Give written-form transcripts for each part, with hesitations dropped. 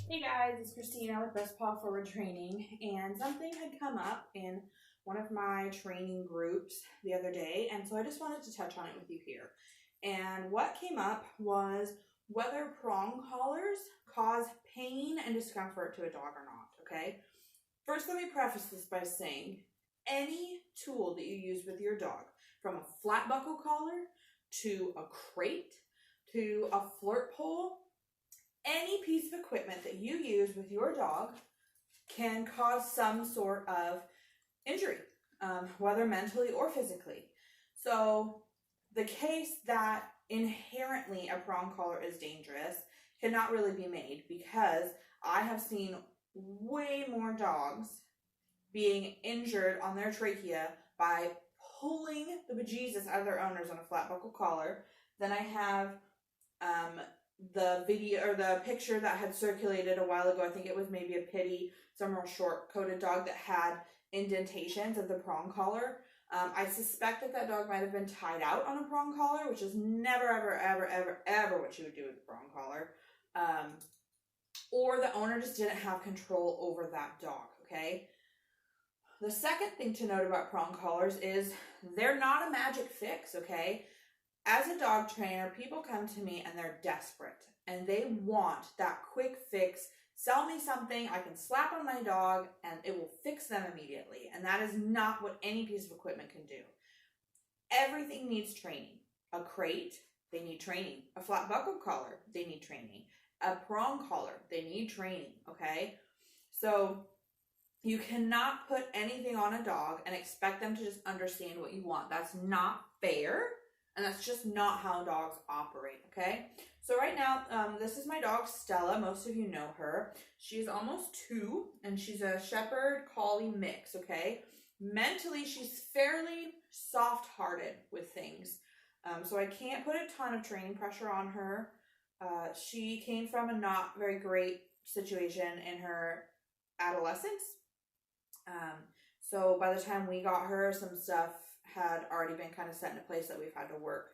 Hey guys, it's Christina with Best Paw Forward Training, and something had come up in one of my training groups the other day, and so I just wanted to touch on it with you here. And what came up was whether prong collars cause pain and discomfort to a dog or not, okay? First, let me preface this by saying any tool that you use with your dog, from a flat buckle collar to a crate to a flirt pole, any piece of equipment that you use with your dog can cause some sort of injury, whether mentally or physically. So the case that inherently a prong collar is dangerous cannot really be made, because I have seen way more dogs being injured on their trachea by pulling the bejesus out of their owners on a flat buckle collar than I have the video or the picture that had circulated a while ago. I think it was maybe a pitty, some real short coated dog that had indentations of the prong collar. I suspect that dog might have been tied out on a prong collar, which is never, ever, ever, ever, ever what you would do with a prong collar. Or the owner just didn't have control over that dog, okay? The second thing to note about prong collars is they're not a magic fix, okay? As a dog trainer, people come to me and they're desperate and they want that quick fix. Sell me something I can slap on my dog and it will fix them immediately. And that is not what any piece of equipment can do. Everything needs training. A crate, they need training. A flat buckle collar, they need training. A prong collar, they need training, okay? So you cannot put anything on a dog and expect them to just understand what you want. That's not fair. And that's just not how dogs operate, okay? So right now, this is my dog, Stella. Most of you know her. She's almost 2, and she's a shepherd collie mix, okay? Mentally, she's fairly soft-hearted with things. So I can't put a ton of training pressure on her. She came from a not very great situation in her adolescence. So by the time we got her, some stuff had already been kind of set into place that we've had to work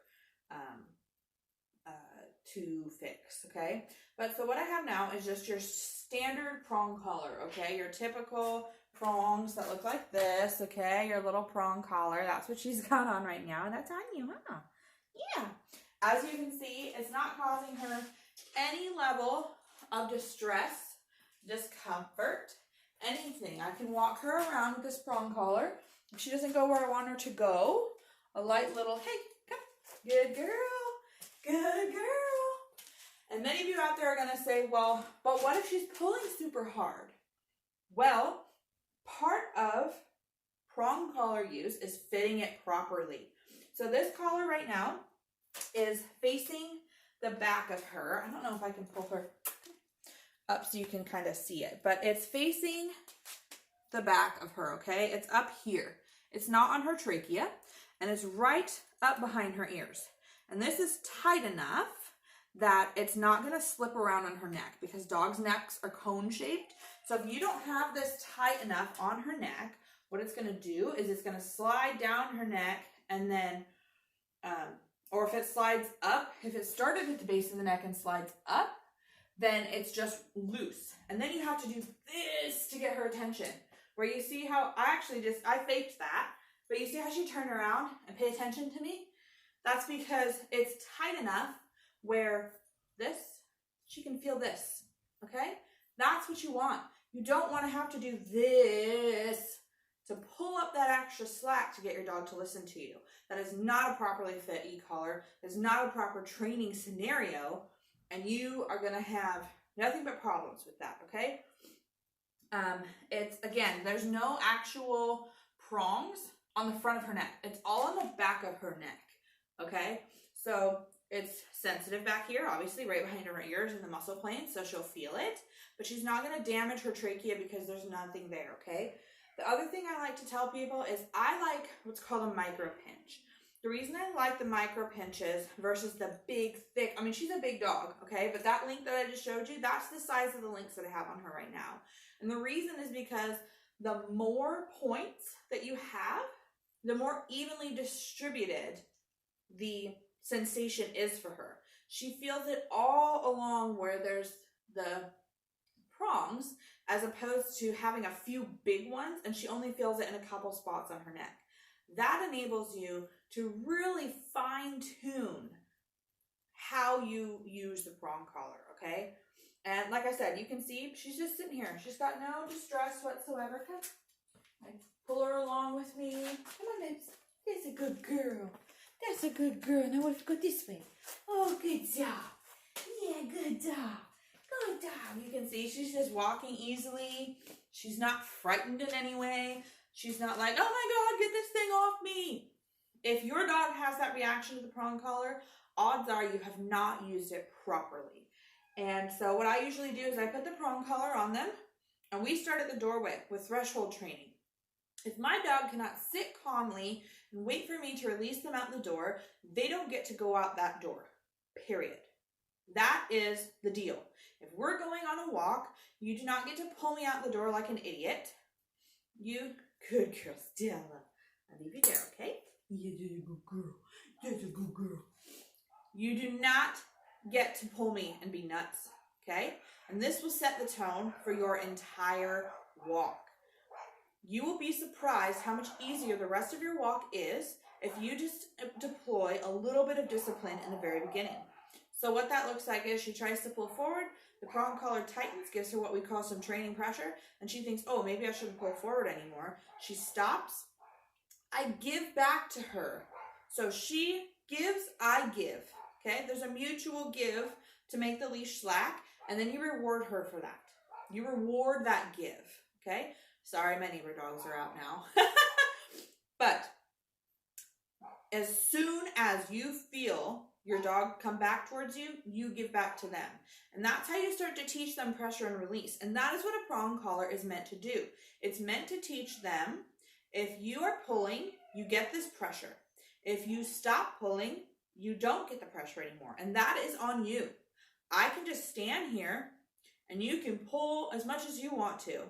to fix, okay? But so what I have now is just your standard prong collar, okay? Your typical prongs that look like this, okay? Your little prong collar. That's what she's got on right now. And that's on you, huh? Yeah. As you can see, it's not causing her any level of distress, discomfort, anything. I can walk her around with this prong collar. If she doesn't go where I want her to go, a light little, hey, come, good girl, good girl. And many of you out there are going to say, well, but what if she's pulling super hard? Well, part of prong collar use is fitting it properly. So this collar right now is facing the back of her. I don't know if I can pull her up so you can kind of see it, but it's facing the back of her, okay? It's up here. It's not on her trachea, and it's right up behind her ears. And this is tight enough that it's not going to slip around on her neck, because dogs' necks are cone-shaped. So if you don't have this tight enough on her neck, what it's going to do is it's going to slide down her neck, and then, or if it slides up, if it started at the base of the neck and slides up, then it's just loose. And then you have to do this to get her attention. Where you see how I faked that, but you see how she turned around and paid attention to me? That's because it's tight enough where she can feel this, okay? That's what you want. You don't want to have to do this to pull up that extra slack to get your dog to listen to you. That is not a properly fit e-collar. It's not a proper training scenario, and you are going to have nothing but problems with that, okay? There's no actual prongs on the front of her neck. It's all on the back of her neck, okay? So it's sensitive back here, obviously, right behind her ears and the muscle planes, so she'll feel it, but she's not going to damage her trachea because there's nothing there, okay? The other thing I like to tell people is I like what's called a micro pinch. The reason I like the micro pinches versus the big, thick, I mean, she's a big dog, okay? But that link that I just showed you, that's the size of the links that I have on her right now. And the reason is because the more points that you have, the more evenly distributed the sensation is for her. She feels it all along where there's the prongs as opposed to having a few big ones and she only feels it in a couple spots on her neck. That enables you to really fine tune how you use the prong collar, okay? And like I said, you can see she's just sitting here. She's got no distress whatsoever. Come, I pull her along with me. Come on, babes. That's a good girl. That's a good girl. Now let's go this way. Oh, good job. Yeah, good job. Good job. You can see she's just walking easily. She's not frightened in any way. She's not like, oh my God, get this thing off me. If your dog has that reaction to the prong collar, odds are you have not used it properly. And so what I usually do is I put the prong collar on them and we start at the doorway with threshold training. If my dog cannot sit calmly and wait for me to release them out the door, they don't get to go out that door, period. That is the deal. If we're going on a walk, you do not get to pull me out the door like an idiot. You, good girl, Stella. I'll leave you there, okay? Yeah, that's a good girl. That's a good girl. You do not get to pull me and be nuts, okay? And this will set the tone for your entire walk. You will be surprised how much easier the rest of your walk is if you just deploy a little bit of discipline in the very beginning. So what that looks like is she tries to pull forward, the prong collar tightens, gives her what we call some training pressure, and she thinks, oh, maybe I shouldn't pull forward anymore. She stops. I give back to her. So she gives, I give. Okay, there's a mutual give to make the leash slack, and then you reward her for that. You reward that give, okay? Sorry, my neighbor dogs are out now. But as soon as you feel your dog come back towards you, you give back to them. And that's how you start to teach them pressure and release. And that is what a prong collar is meant to do. It's meant to teach them, if you are pulling, you get this pressure. If you stop pulling, you don't get the pressure anymore. And that is on you. I can just stand here and you can pull as much as you want to.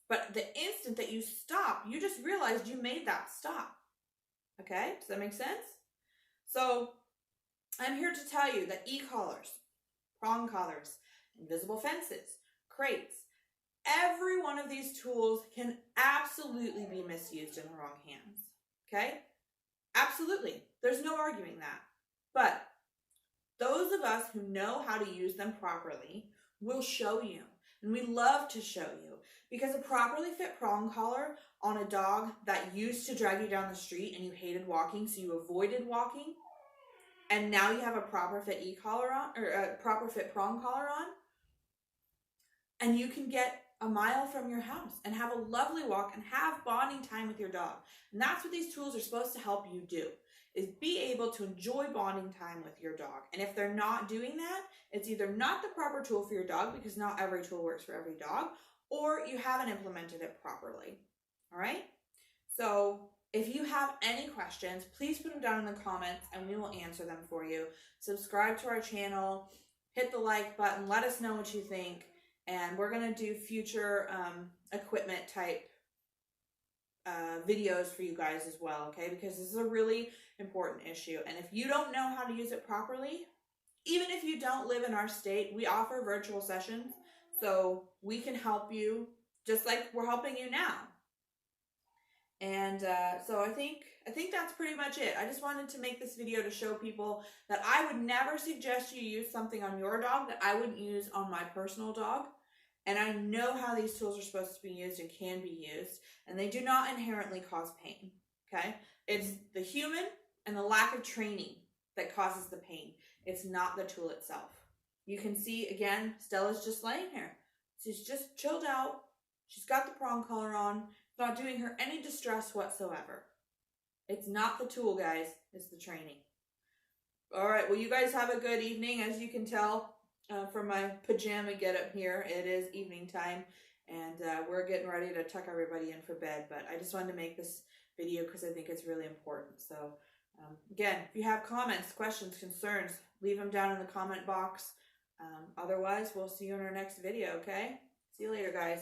But the instant that you stop, you just realized you made that stop. Okay? Does that make sense? So I'm here to tell you that e-collars, prong collars, invisible fences, crates, every one of these tools can absolutely be misused in the wrong hands. Okay? Absolutely. There's no arguing that. But those of us who know how to use them properly will show you. And we love to show you. Because a properly fit prong collar on a dog that used to drag you down the street and you hated walking, so you avoided walking, and now you have a proper fit e-collar on, or a proper fit prong collar on, and you can get a mile from your house and have a lovely walk and have bonding time with your dog. And that's what these tools are supposed to help you do, is be able to enjoy bonding time with your dog. And if they're not doing that, it's either not the proper tool for your dog, because not every tool works for every dog, or you haven't implemented it properly. All right? So if you have any questions, please put them down in the comments and we will answer them for you. Subscribe to our channel, hit the like button, let us know what you think, and we're going to do future equipment type videos for you guys as well, okay? Because this is a really important issue. And if you don't know how to use it properly, even if you don't live in our state, we offer virtual sessions. So we can help you just like we're helping you now. And so I think that's pretty much it. I just wanted to make this video to show people that I would never suggest you use something on your dog that I wouldn't use on my personal dog. And I know how these tools are supposed to be used and can be used. And they do not inherently cause pain, okay? It's the human and the lack of training that causes the pain. It's not the tool itself. You can see, again, Stella's just laying here. She's just chilled out. She's got the prong collar on. It's not doing her any distress whatsoever. It's not the tool, guys. It's the training. All right. Well, you guys have a good evening. As you can tell from my pajama getup here, it is evening time. And we're getting ready to tuck everybody in for bed. But I just wanted to make this video because I think it's really important. So, again, if you have comments, questions, concerns, leave them down in the comment box. Otherwise, we'll see you in our next video, okay? See you later, guys.